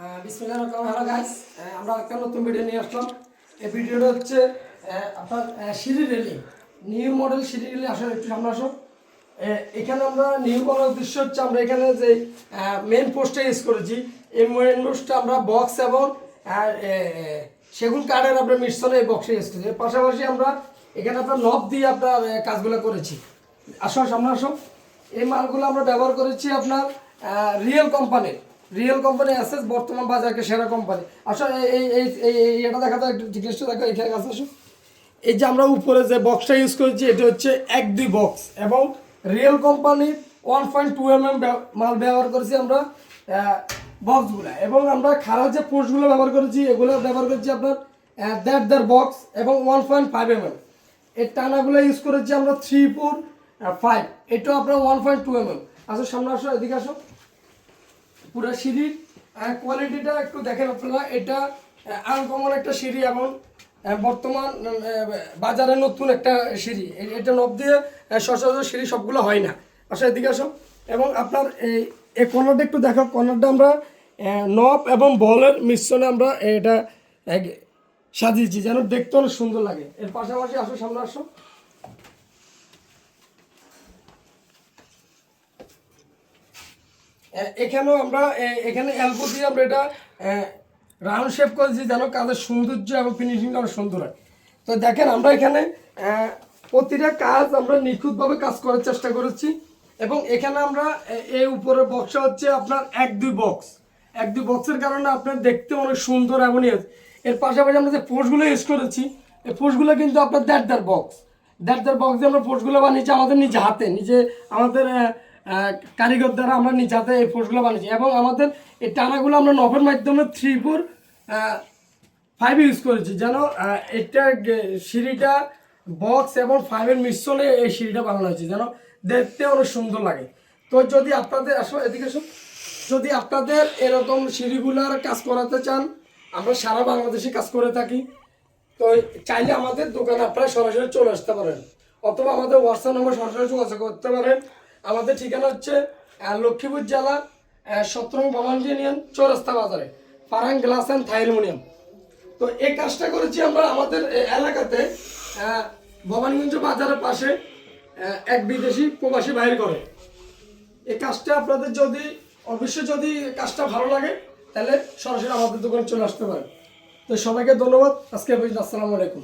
বিসমিল্লাহির রহমানির রহিম। Hello guys, আমরা একটা নতুন ভিডিও নিয়ে আসলাম। এই ভিডিওটা হচ্ছে আপনার সিঁড়ি রেলিং, নিউ মডেল সিঁড়ি রেলিং। আসলে একটু সামনে আসো। এখানে আমরা নিউ করার উদ্দেশ্য হচ্ছে আমরা এখানে যে মেন পোস্টটা ইউজ করেছি, এই মেন পোস্টটা আমরা বক্স এবং সেগুন কাঠের আপনার মিশ্রণে এই বক্সে ইউজ করেছি। এর পাশাপাশি আমরা এখানে আপনার নব দিয়ে আপনার কাজগুলো করেছি। আসো সামনে আসো। এই মালগুলো আমরা ব্যবহার করেছি আপনার রিয়েল কোম্পানি অ্যাসেস, বর্তমান বাজারে সেরা কোম্পানি। আসলে এই এই এই এটা দেখা তো একটু জিজ্ঞেসটা দেখো, এখানে কাছে আসো। এই যে আমরা উপরে যে বক্সটা ইউজ করেছি এটা হচ্ছে 1-2 বক্স এবং রিয়েল কোম্পানির 1.2 mm মাল ব্যবহার করেছি আমরা বক্সগুলো। এবং আমরা খারাপ যে পোস্টগুলো ব্যবহার করেছি এগুলো ব্যবহার করেছি আপনার 1.5 বক্স এবং 1.5 mm। এর টানাগুলো ইউজ করেছি আমরা 3-4-5। এটাও আপনার 1.2 mm। আসো সামনে আসো, এদিকে আসো। পুরো সিঁড়ির কোয়ালিটিটা একটু দেখেন আপনারা। এটা আনকমন একটা সিঁড়ি এবং বর্তমান বাজারে নতুন একটা সিঁড়ি। এটা নব দিয়ে সচরাচর সিঁড়ি সবগুলো হয় না। আসলে এদিকে আসো। এবং আপনার এই কর্নারটা একটু দেখো। কর্নারটা আমরা নব এবং বলের মিশ্রণে আমরা এটা সাজিয়েছি যেন দেখতে অনেক সুন্দর লাগে। এর পাশাপাশি আসো সামনে আসো। এখানেও আমরা এখানে এলবো দিয়ে আমরা এটা রাউন্ড শেপ করেছি যেন কাজের সৌন্দর্য এবং ফিনিশিংটা অনেক সুন্দর হয়। তো দেখেন আমরা এখানে প্রতিটা কাজ আমরা নিখুঁতভাবে কাজ করার চেষ্টা করেছি। এবং এখানে আমরা এই উপরের বক্সটা হচ্ছে আপনার 1-2 বক্স। 1-2 বক্সের কারণে আপনার দেখতে অনেক সুন্দর এবং এর পাশাপাশি আমরা যে পোস্টগুলো ইউজ করেছি এই পোস্টগুলো কিন্তু আপনার 1.5 বক্স। 1.5 বক্স দিয়ে আমরা পোস্টগুলো বানিয়েছি আমাদের নিজে হাতে, আমাদের কারিগর দ্বারা আমরা নিজে হাতে এই পোস্টগুলো বানিয়েছি। এবং আমাদের এই টানাগুলো আমরা নবের মাধ্যমে 3-4-5 ইউজ করেছি যেন এটা সিঁড়িটা বক্স এবং 5-এর মিশ্রণে এই সিঁড়িটা বানানো হয়েছে যেন দেখতে অনেক সুন্দর লাগে। তো যদি আপনাদের আসলে এদিকে যদি আপনাদের এরকম সিঁড়িগুলার কাজ করাতে চান, আমরা সারা বাংলাদেশে কাজ করে থাকি। তো চাইলে আমাদের দোকানে আপনারা সরাসরি চলে আসতে পারেন অথবা আমাদের হোয়াটসঅ্যাপ নম্বর সরাসরি যোগাযোগ করতে পারেন। আমাদের ঠিকানা হচ্ছে লক্ষ্মীপুর জেলা 17 ভবানী ইউনিয়ন চৌরাস্তা বাজারে, ফারহান গ্লাস অ্যান্ড থাইলুমিনিয়াম। তো এই কাজটা করেছি আমরা আমাদের এলাকাতে ভবানীগঞ্জ বাজারের পাশে এক বিদেশি প্রবাসী বাইর করে। এই কাজটা আপনাদের অবশ্যই যদি কাজটা ভালো লাগে তাহলে সরাসরি আমাদের দোকানে চলে আসতে পারেন। তো সবাইকে ধন্যবাদ। আজকে আসসালামু আলাইকুম।